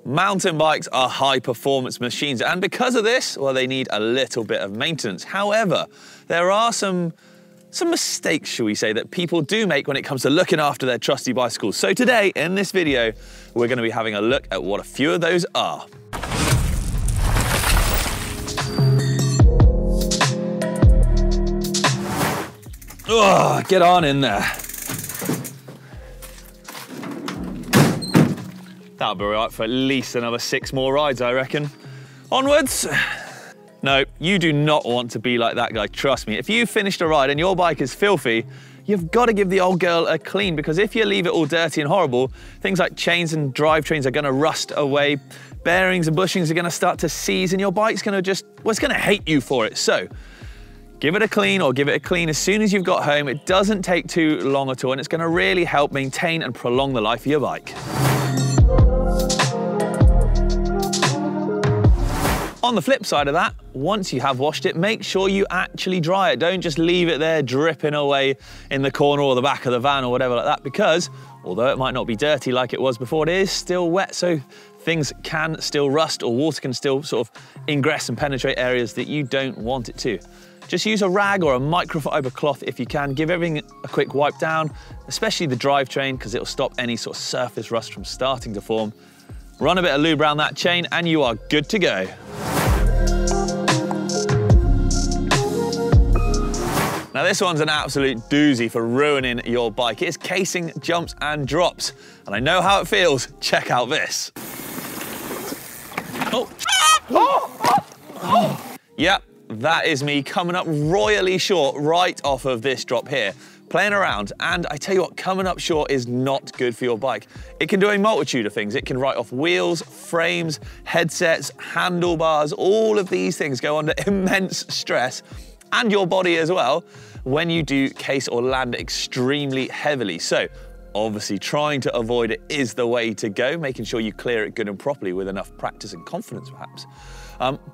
Mountain bikes are high-performance machines, and because of this, well, they need a little bit of maintenance. However, there are some mistakes, shall we say, that people do make when it comes to looking after their trusty bicycles. So today, in this video, we're going to be having a look at what a few of those are. Oh, get on in there. That'll be all right for at least another 6 more rides, I reckon. Onwards. No, you do not want to be like that guy, trust me. If you finished a ride and your bike is filthy, you've got to give the old girl a clean, because if you leave it all dirty and horrible, things like chains and drivetrains are going to rust away, bearings and bushings are going to start to seize, and your bike's going to just, well, it's going to hate you for it. So give it a clean, or give it a clean as soon as you've got home. It doesn't take too long at all, and it's going to really help maintain and prolong the life of your bike. On the flip side of that, once you have washed it, make sure you actually dry it. Don't just leave it there dripping away in the corner or the back of the van or whatever like that, because although it might not be dirty like it was before, it is still wet, so things can still rust, or water can still sort of ingress and penetrate areas that you don't want it to. Just use a rag or a microfiber cloth if you can. Give everything a quick wipe down, especially the drivetrain, because it'll stop any sort of surface rust from starting to form. Run a bit of lube around that chain and you are good to go. Now this one's an absolute doozy for ruining your bike. It's casing jumps and drops. And I know how it feels. Check out this. Oh. Yep, that is me coming up royally short right off of this drop here. Playing around, and I tell you what, coming up short is not good for your bike. It can do a multitude of things. It can write off wheels, frames, headsets, handlebars. All of these things go under immense stress, and your body as well, when you do case or land extremely heavily. So obviously trying to avoid it is the way to go, making sure you clear it good and properly with enough practice and confidence perhaps.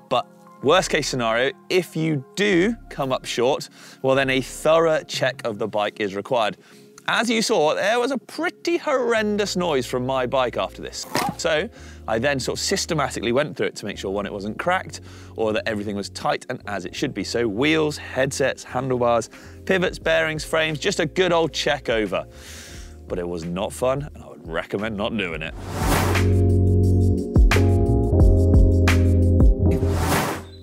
But worst case scenario, if you do come up short, well then a thorough check of the bike is required. As you saw, there was a pretty horrendous noise from my bike after this. So I then sort of systematically went through it to make sure, one, it wasn't cracked, or that everything was tight and as it should be. So wheels, headsets, handlebars, pivots, bearings, frames, just a good old check over. But it was not fun, and I would recommend not doing it.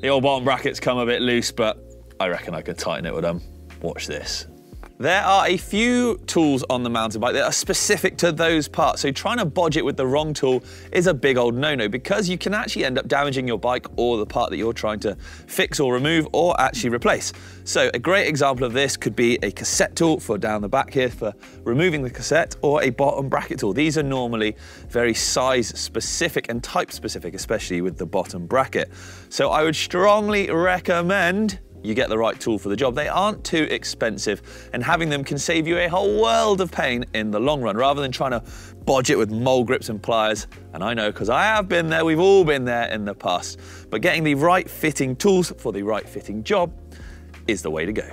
The old bottom brackets come a bit loose, but I reckon I could tighten it with them. Watch this. There are a few tools on the mountain bike that are specific to those parts, so trying to bodge it with the wrong tool is a big old no-no, because you can actually end up damaging your bike or the part that you're trying to fix or remove or actually replace. So a great example of this could be a cassette tool for down the back here for removing the cassette, or a bottom bracket tool. These are normally very size specific and type specific, especially with the bottom bracket. So I would strongly recommend you get the right tool for the job. They aren't too expensive, and having them can save you a whole world of pain in the long run, rather than trying to bodge it with mole grips and pliers. And I know, because I have been there, we've all been there in the past. But getting the right fitting tools for the right fitting job is the way to go.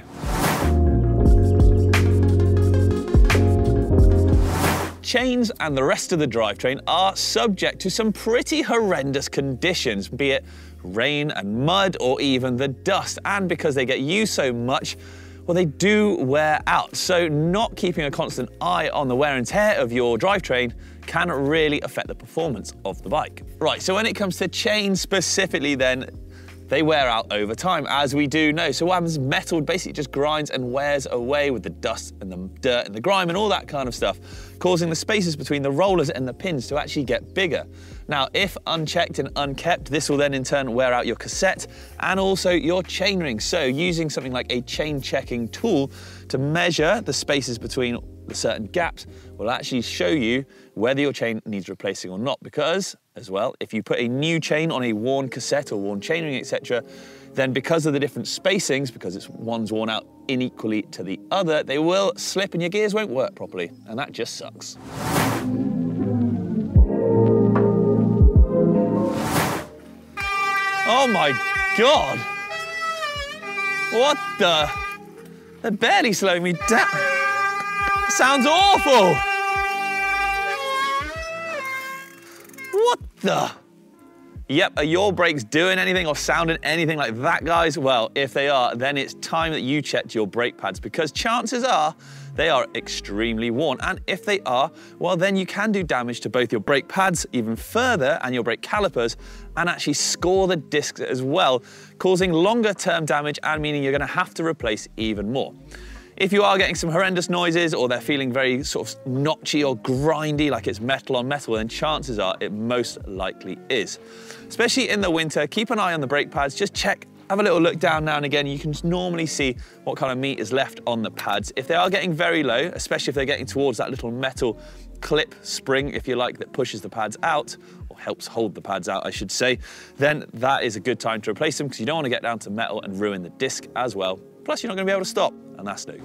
Chains and the rest of the drivetrain are subject to some pretty horrendous conditions, be it rain and mud or even the dust. And because they get used so much, well, they do wear out. So not keeping a constant eye on the wear and tear of your drivetrain can really affect the performance of the bike. Right, so when it comes to chains specifically then, they wear out over time, as we do know. So what happens is metal basically just grinds and wears away with the dust and the dirt and the grime and all that kind of stuff, causing the spaces between the rollers and the pins to actually get bigger. Now, if unchecked and unkept, this will then in turn wear out your cassette and also your chain ring. So using something like a chain checking tool to measure the spaces between the certain gaps will actually show you whether your chain needs replacing or not, because as well, if you put a new chain on a worn cassette or worn chainring, etc., then because of the different spacings, because one's worn out unequally to the other, they will slip and your gears won't work properly, and that just sucks. Oh my God! What the? They're barely slowing me down. Sounds awful! What Yep, are your brakes doing anything or sounding anything like that, guys? Well, if they are, then it's time that you checked your brake pads, because chances are they are extremely worn. And if they are, well, then you can do damage to both your brake pads even further and your brake calipers, and actually score the discs as well, causing longer term damage and meaning you're gonna have to replace even more. If you are getting some horrendous noises, or they're feeling very sort of notchy or grindy, like it's metal on metal, then chances are it most likely is. Especially in the winter, keep an eye on the brake pads, just check, have a little look down now and again. You can normally see what kind of meat is left on the pads. If they are getting very low, especially if they're getting towards that little metal clip spring, if you like, that pushes the pads out, or helps hold the pads out, I should say, then that is a good time to replace them, because you don't want to get down to metal and ruin the disc as well. Plus, you're not going to be able to stop, and that's no good.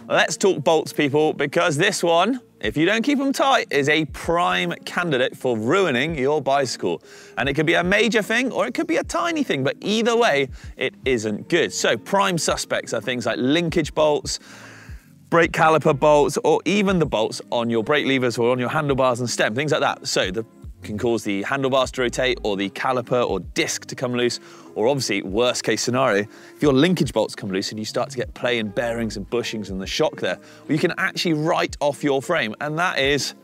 Let's talk bolts, people, because this one, if you don't keep them tight, is a prime candidate for ruining your bicycle. And it could be a major thing, or it could be a tiny thing, but either way, it isn't good. So prime suspects are things like linkage bolts, brake caliper bolts, or even the bolts on your brake levers or on your handlebars and stem, things like that. So can cause the handlebars to rotate, or the caliper or disc to come loose, or obviously, worst case scenario, if your linkage bolts come loose and you start to get play in bearings and bushings and the shock there, well, you can actually write off your frame, and that is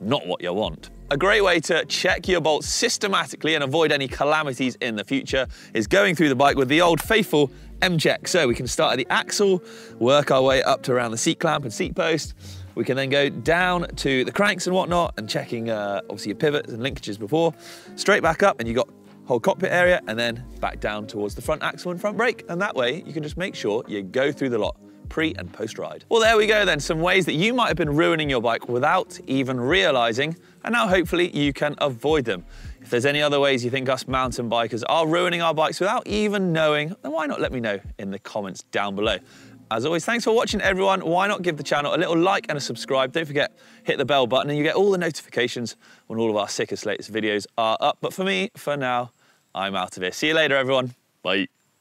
not what you want. A great way to check your bolts systematically and avoid any calamities in the future is going through the bike with the old faithful M-check. So we can start at the axle, work our way up to around the seat clamp and seat post. We can then go down to the cranks and whatnot, and checking obviously your pivots and linkages before, straight back up, and you got whole cockpit area, and then back down towards the front axle and front brake. And that way you can just make sure you go through the lot, pre and post ride. Well, there we go then, some ways that you might have been ruining your bike without even realizing, and now hopefully you can avoid them. If there's any other ways you think us mountain bikers are ruining our bikes without even knowing, then why not let me know in the comments down below. As always, thanks for watching, everyone. Why not give the channel a little like and a subscribe? Don't forget, hit the bell button and you get all the notifications when all of our sickest, latest videos are up. But for me, for now, I'm out of here. See you later, everyone. Bye.